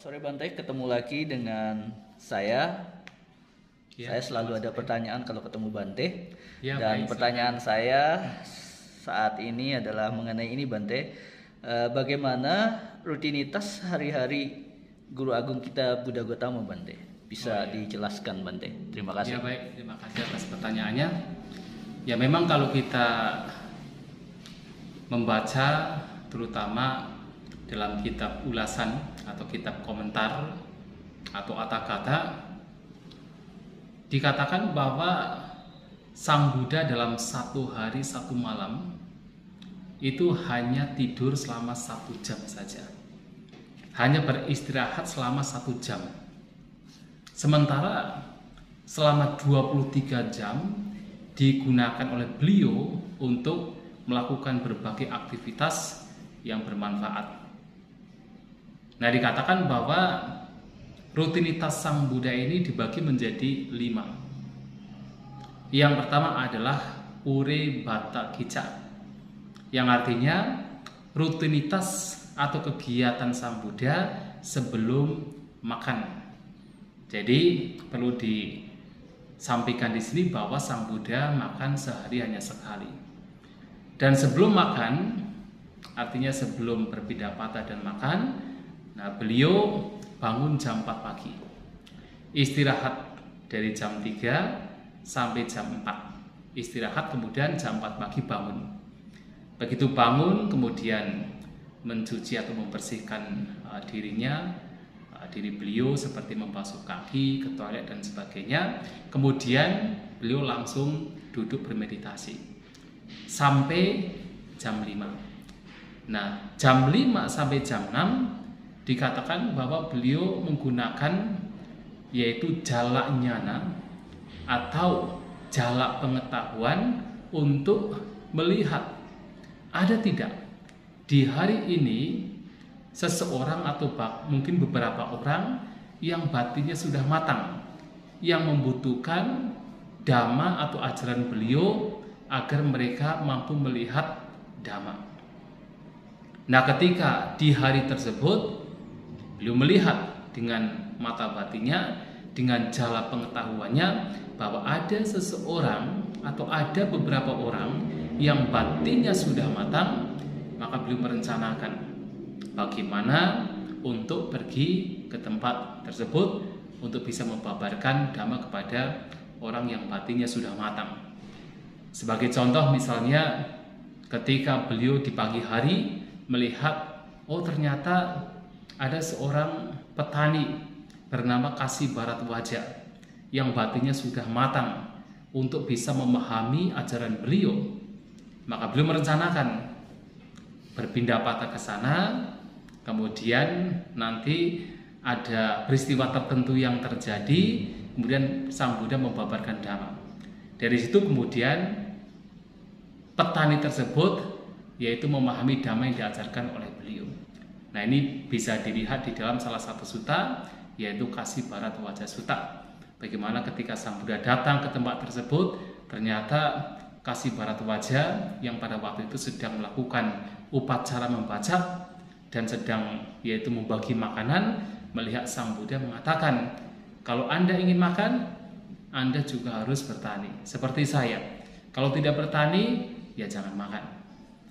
Sore Bante, ketemu lagi dengan saya. Ya, Saya selalu ada pertanyaan kalau ketemu Bante. Ya, Dan baik, pertanyaan saya saat ini adalah mengenai ini Bante. Bagaimana rutinitas hari-hari Guru Agung kita Buddha Gotama Bante? Bisa dijelaskan Bante? Terima kasih. Ya baik, terima kasih atas pertanyaannya. Ya memang kalau kita membaca terutama dalam kitab ulasan atau kitab komentar atau kata-kata dikatakan bahwa Sang Buddha dalam satu hari satu malam itu hanya tidur selama 1 jam saja, hanya beristirahat selama 1 jam. Sementara selama 23 jam digunakan oleh beliau untuk melakukan berbagai aktivitas yang bermanfaat. Nah, dikatakan bahwa rutinitas Sang Buddha ini dibagi menjadi 5. Yang pertama adalah Ure Bata Kica, yang artinya rutinitas atau kegiatan Sang Buddha sebelum makan. Jadi perlu disampaikan di sini bahwa Sang Buddha makan sehari hanya sekali. Dan sebelum makan, artinya sebelum berpidapata dan makan, nah beliau bangun jam 4 pagi, istirahat dari jam 3 sampai jam 4, istirahat kemudian jam 4 pagi bangun. Begitu bangun kemudian mencuci atau membersihkan dirinya, diri beliau seperti membasuh kaki, ke toilet dan sebagainya. Kemudian beliau langsung duduk bermeditasi sampai jam 5. Nah, jam 5 sampai jam 6 dikatakan bahwa beliau menggunakan yaitu jala nyana atau jala pengetahuan untuk melihat ada tidak di hari ini seseorang atau mungkin beberapa orang yang batinnya sudah matang, yang membutuhkan dhamma atau ajaran beliau agar mereka mampu melihat dhamma. Nah, ketika di hari tersebut beliau melihat dengan mata batinnya, dengan jala pengetahuannya bahwa ada seseorang atau ada beberapa orang yang batinnya sudah matang, maka beliau merencanakan bagaimana untuk pergi ke tempat tersebut untuk bisa membabarkan dhamma kepada orang yang batinnya sudah matang. Sebagai contoh misalnya ketika beliau di pagi hari melihat, oh ternyata ada seorang petani bernama Kasih Bharatwaja yang batinnya sudah matang untuk bisa memahami ajaran beliau. Maka beliau merencanakan berpindah patah ke sana, kemudian nanti ada peristiwa tertentu yang terjadi, kemudian Sang Buddha membabarkan dhamma. Dari situ kemudian petani tersebut yaitu memahami dhamma yang diajarkan oleh beliau. Nah, ini bisa dilihat di dalam salah satu sutta yaitu Kasih Bharatwaja Sutta. Bagaimana ketika Sang Buddha datang ke tempat tersebut, ternyata Kasih Bharatwaja yang pada waktu itu sedang melakukan upacara membaca dan sedang yaitu membagi makanan, melihat Sang Buddha mengatakan, kalau Anda ingin makan, Anda juga harus bertani seperti saya. Kalau tidak bertani, ya jangan makan.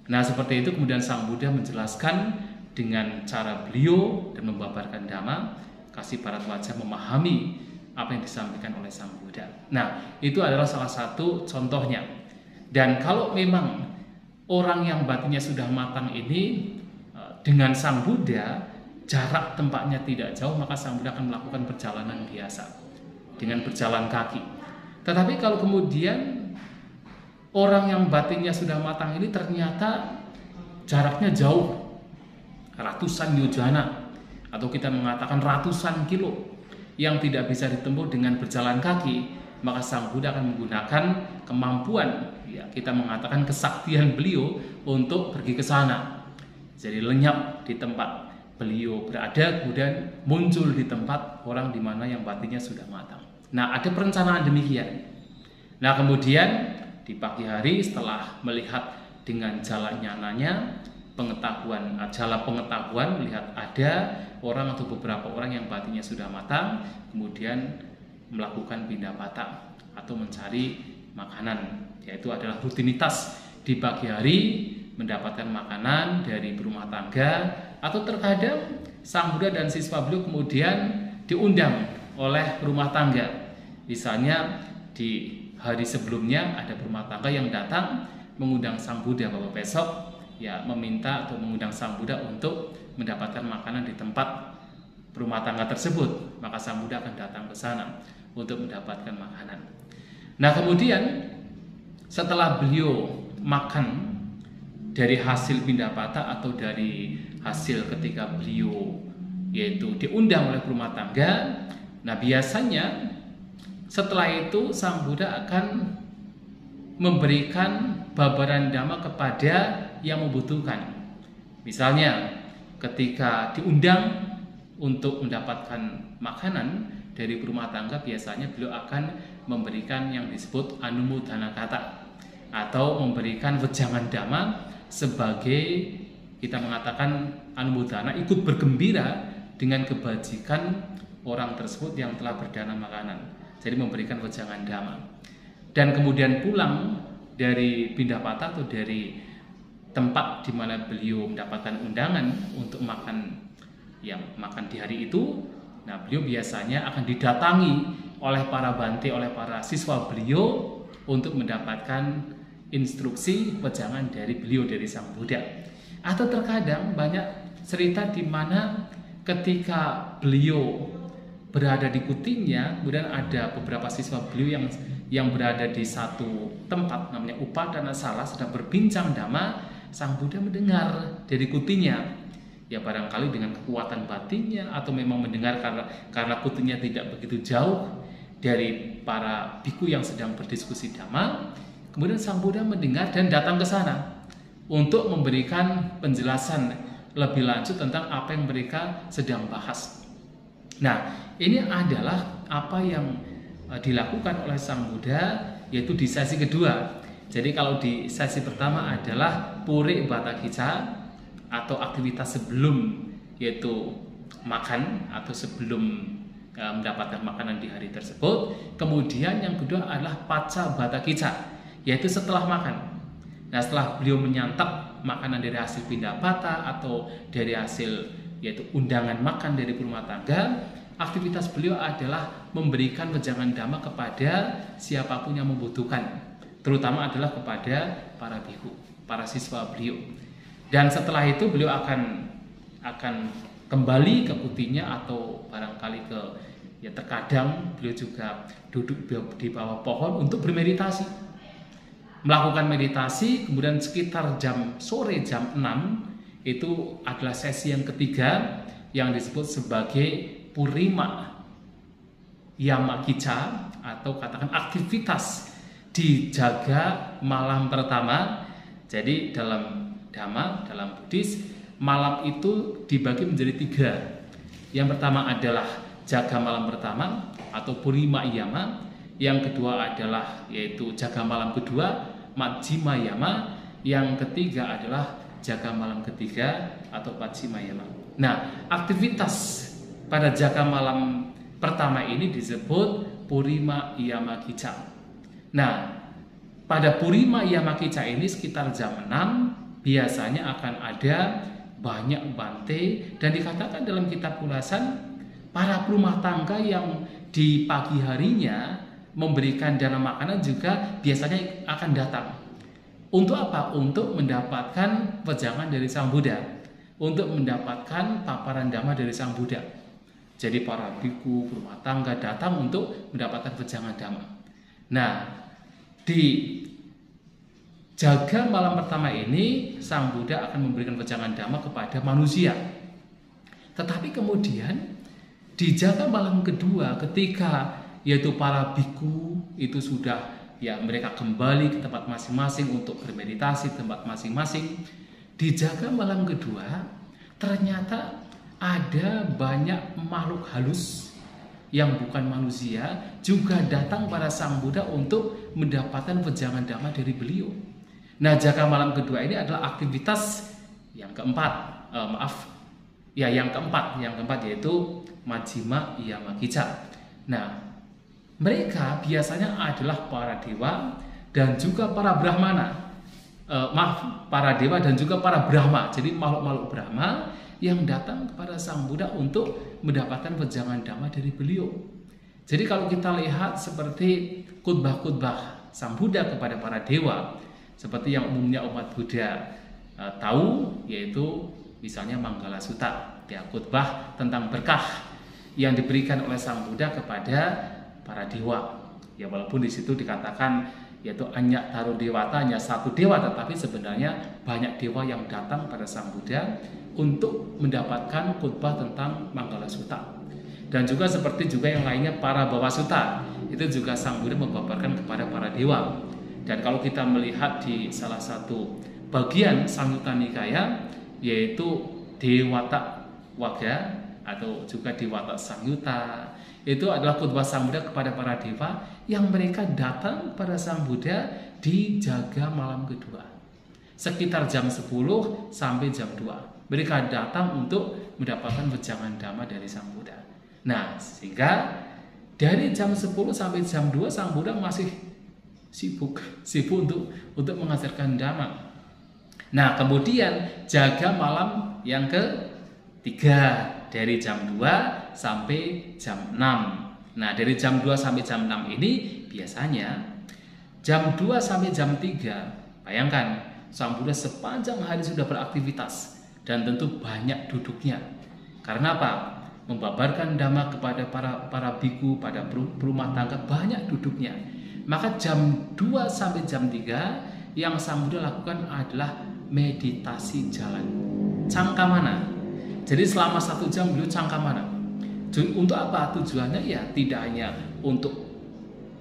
Nah, seperti itu kemudian Sang Buddha menjelaskan dengan cara beliau dan membabarkan dhamma. Kasih Bharatwaja memahami apa yang disampaikan oleh Sang Buddha. Nah, itu adalah salah satu contohnya. Dan kalau memang orang yang batinnya sudah matang ini dengan Sang Buddha jarak tempatnya tidak jauh, maka Sang Buddha akan melakukan perjalanan biasa dengan berjalan kaki. Tetapi kalau kemudian orang yang batinnya sudah matang ini ternyata jaraknya jauh, ratusan yojana atau kita mengatakan ratusan kilo yang tidak bisa ditempuh dengan berjalan kaki, maka Sang Buddha akan menggunakan kemampuan, ya kita mengatakan kesaktian beliau untuk pergi ke sana. Jadi lenyap di tempat beliau berada, kemudian muncul di tempat orang di mana yang batinnya sudah matang. Nah, ada perencanaan demikian. Nah, kemudian di pagi hari setelah melihat dengan jalan nyananya pengetahuan, jala pengetahuan, melihat ada orang atau beberapa orang yang batinnya sudah matang, kemudian melakukan pindah patah atau mencari makanan, yaitu adalah rutinitas di pagi hari mendapatkan makanan dari berumah tangga, atau terkadang sang Buddha dan siswa beliau kemudian diundang oleh rumah tangga. Misalnya di hari sebelumnya ada berumah tangga yang datang mengundang sang Buddha bahwa besok ya meminta atau mengundang sang Buddha untuk mendapatkan makanan di tempat rumah tangga tersebut, maka sang Buddha akan datang ke sana untuk mendapatkan makanan. Nah, kemudian setelah beliau makan dari hasil pindah patah atau dari hasil ketika beliau yaitu diundang oleh rumah tangga, nah biasanya setelah itu sang Buddha akan memberikan babaran dhamma kepada yang membutuhkan. Misalnya ketika diundang untuk mendapatkan makanan dari rumah tangga, biasanya beliau akan memberikan yang disebut anumodana kata atau memberikan wejangan dhamma sebagai, kita mengatakan anumodana, ikut bergembira dengan kebajikan orang tersebut yang telah berdana makanan. Jadi memberikan wejangan dhamma. Dan kemudian pulang dari pindah patah atau dari tempat di mana beliau mendapatkan undangan untuk makan di hari itu, nah beliau biasanya akan didatangi oleh para bante, oleh para siswa beliau untuk mendapatkan instruksi wejangan dari beliau, dari sang Buddha. Atau terkadang banyak cerita di mana ketika beliau berada di Kutinya, kemudian ada beberapa siswa beliau yang berada di satu tempat namanya Upadana Sala sedang berbincang dhamma, sang Buddha mendengar dari Kutinya. Ya barangkali dengan kekuatan batinnya atau memang mendengar karena Kutinya tidak begitu jauh dari para biku yang sedang berdiskusi dhamma. Kemudian sang Buddha mendengar dan datang ke sana untuk memberikan penjelasan lebih lanjut tentang apa yang mereka sedang bahas. Nah, ini adalah apa yang dilakukan oleh sang Buddha, yaitu di sesi kedua. Jadi kalau di sesi pertama adalah puri batakica atau aktivitas sebelum, yaitu makan atau sebelum mendapatkan makanan di hari tersebut. Kemudian yang kedua adalah paca batakica, yaitu setelah makan. Nah, setelah beliau menyantap makanan dari hasil pindah patah atau dari hasil yaitu undangan makan dari rumah tangga, aktivitas beliau adalah memberikan wejangan dhamma kepada siapapun yang membutuhkan, terutama adalah kepada para biku, para siswa beliau. Dan setelah itu beliau akan kembali ke Kutinya atau barangkali terkadang beliau juga duduk di bawah pohon untuk bermeditasi, melakukan meditasi. Kemudian sekitar sore jam 6 itu adalah sesi yang ketiga yang disebut sebagai Purima Yamakica atau katakan aktivitas di jaga malam pertama. Jadi dalam Dhamma, dalam Buddhis, malam itu dibagi menjadi 3. Yang pertama adalah jaga malam pertama atau Purima Yama. Yang kedua adalah yaitu jaga malam kedua, Majjhima Yama. Yang ketiga adalah jaga malam ketiga atau Pachima Yama. Nah, aktivitas pada jaga malam pertama ini disebut Purima Yamakica. Nah, pada Purima Yamakica ini sekitar jam 6 biasanya akan ada banyak bante, dan dikatakan dalam kitab ulasan para rumah tangga yang di pagi harinya memberikan dana makanan juga biasanya akan datang. Untuk apa? Untuk mendapatkan wejangan dari sang Buddha, untuk mendapatkan paparan dhamma dari sang Buddha. Jadi para biku rumah tangga datang untuk mendapatkan wejangan dhamma. Nah, di jaga malam pertama ini sang Buddha akan memberikan wejangan dhamma kepada manusia. Tetapi kemudian di jaga malam kedua, ketika yaitu para biku itu sudah mereka kembali ke tempat masing-masing untuk bermeditasi di tempat masing-masing. Di jaga malam kedua ternyata ada banyak makhluk halus yang bukan manusia juga datang pada sang Buddha untuk mendapatkan wejangan dhamma dari beliau. Nah, jaga malam kedua ini adalah aktivitas Yang keempat, yang keempat yaitu Majjhima Yamagicca. Nah, mereka biasanya adalah para dewa dan juga para brahmana. Para dewa dan juga para Brahma. Jadi makhluk-makhluk Brahma yang datang kepada Sang Buddha untuk mendapatkan wejangan dhamma dari beliau. Jadi kalau kita lihat seperti khutbah-khutbah Sang Buddha kepada para dewa, seperti yang umumnya umat Buddha tahu, yaitu misalnya Manggala Sutta, ya, khutbah tentang berkah yang diberikan oleh Sang Buddha kepada para dewa. Ya, walaupun di situ dikatakan yaitu hanya taruh dewata, hanya satu dewa, tetapi sebenarnya banyak dewa yang datang pada Sang Buddha untuk mendapatkan khutbah tentang Manggala Sutta. Dan juga seperti juga yang lainnya para Bawa Sutta, itu juga Sang Buddha membabarkan kepada para dewa. Dan kalau kita melihat di salah satu bagian Samyutta Nikaya, yaitu Dewata Wagga atau juga Dewata Samyutta, itu adalah khutbah Sang Buddha kepada para dewa yang mereka datang pada Sang Buddha di jaga malam kedua, sekitar jam 10 sampai jam 2. Mereka datang untuk mendapatkan wejangan dhamma dari Sang Buddha. Nah, sehingga dari jam 10 sampai jam 2 Sang Buddha masih sibuk untuk mengajarkan dhamma. Nah, kemudian jaga malam yang ketiga dari jam 2 sampai jam 6. Nah, dari jam 2 sampai jam 6 ini biasanya jam 2 sampai jam 3, bayangkan Sang Buddha sepanjang hari sudah beraktivitas dan tentu banyak duduknya. Karena apa? Membabarkan dhamma kepada para biku, pada perumah tangga, banyak duduknya. Maka jam 2 sampai jam 3 yang Sang Buddha lakukan adalah meditasi jalan. Cangkamana. Jadi selama 1 jam beliau cangkamana. Untuk apa tujuannya? Ya tidak hanya untuk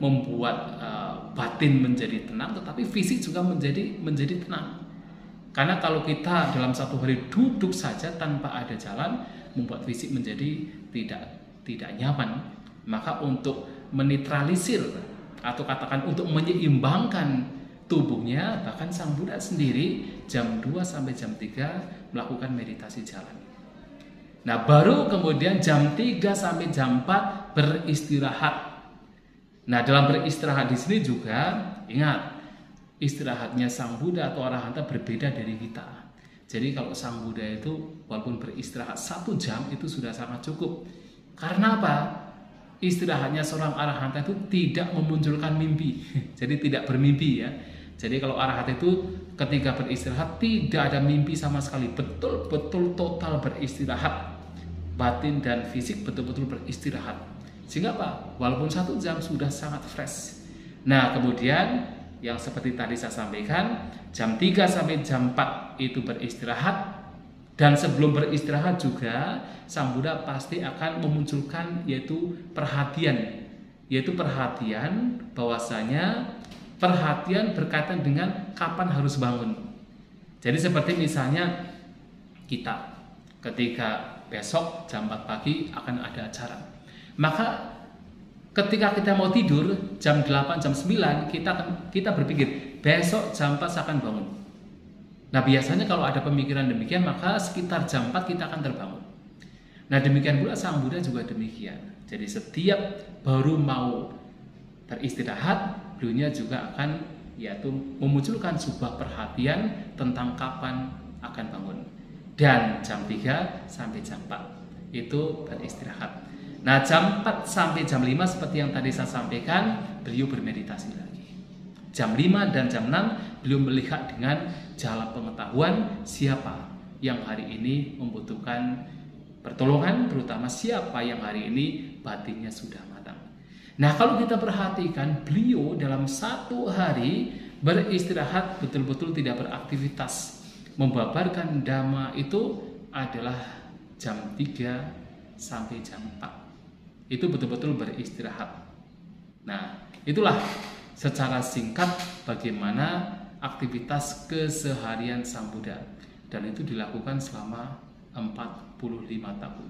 membuat batin menjadi tenang, tetapi fisik juga menjadi tenang. Karena kalau kita dalam 1 hari duduk saja tanpa ada jalan, membuat fisik menjadi tidak nyaman. Maka untuk menetralisir atau katakan untuk menyeimbangkan tubuhnya, bahkan Sang Buddha sendiri jam 2 sampai jam 3 melakukan meditasi jalan. Nah, baru kemudian jam 3 sampai jam 4 beristirahat. Nah, dalam beristirahat di sini juga ingat, istirahatnya Sang Buddha atau Arahanta berbeda dari kita. Jadi kalau Sang Buddha itu walaupun beristirahat 1 jam itu sudah sangat cukup. Karena apa? Istirahatnya seorang Arahanta itu tidak memunculkan mimpi. Jadi tidak bermimpi ya. Jadi kalau Arahanta itu ketika beristirahat tidak ada mimpi sama sekali. Betul-betul total beristirahat. Batin dan fisik betul-betul beristirahat. Sehingga apa? Walaupun 1 jam sudah sangat fresh. Nah, kemudian yang seperti tadi saya sampaikan, jam 3 sampai jam 4 itu beristirahat. Dan sebelum beristirahat juga Sang Buddha pasti akan memunculkan yaitu perhatian bahwasanya perhatian berkaitan dengan kapan harus bangun. Jadi seperti misalnya kita ketika besok jam 4 pagi akan ada acara, maka ketika kita mau tidur jam 8, jam 9 kita berpikir besok jam 4 saya akan bangun. Nah, biasanya kalau ada pemikiran demikian maka sekitar jam 4 kita akan terbangun. Nah, demikian pula Sang Buddha juga demikian. Jadi setiap baru mau beristirahat, beliau juga akan yaitu memunculkan sebuah perhatian tentang kapan akan bangun. Dan jam 3 sampai jam 4 itu beristirahat. Nah, jam 4 sampai jam 5 seperti yang tadi saya sampaikan, beliau bermeditasi lagi. Jam 5 dan jam 6 beliau melihat dengan jalan pengetahuan siapa yang hari ini membutuhkan pertolongan, terutama siapa yang hari ini batinnya sudah matang. Nah, kalau kita perhatikan beliau dalam 1 hari beristirahat, betul-betul tidak beraktivitas, membabarkan dhamma itu adalah jam 3 sampai jam 4. Itu betul-betul beristirahat. Nah, itulah secara singkat bagaimana aktivitas keseharian Sang Buddha, dan itu dilakukan selama 45 tahun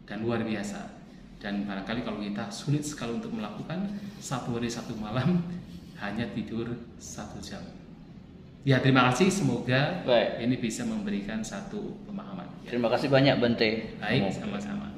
dan luar biasa. Dan barangkali kalau kita sulit sekali untuk melakukan 1 hari 1 malam hanya tidur 1 jam. Ya, terima kasih. Semoga Baik. ini bisa memberikan satu pemahaman. Ya. Terima kasih banyak Bante. Baik, sama-sama.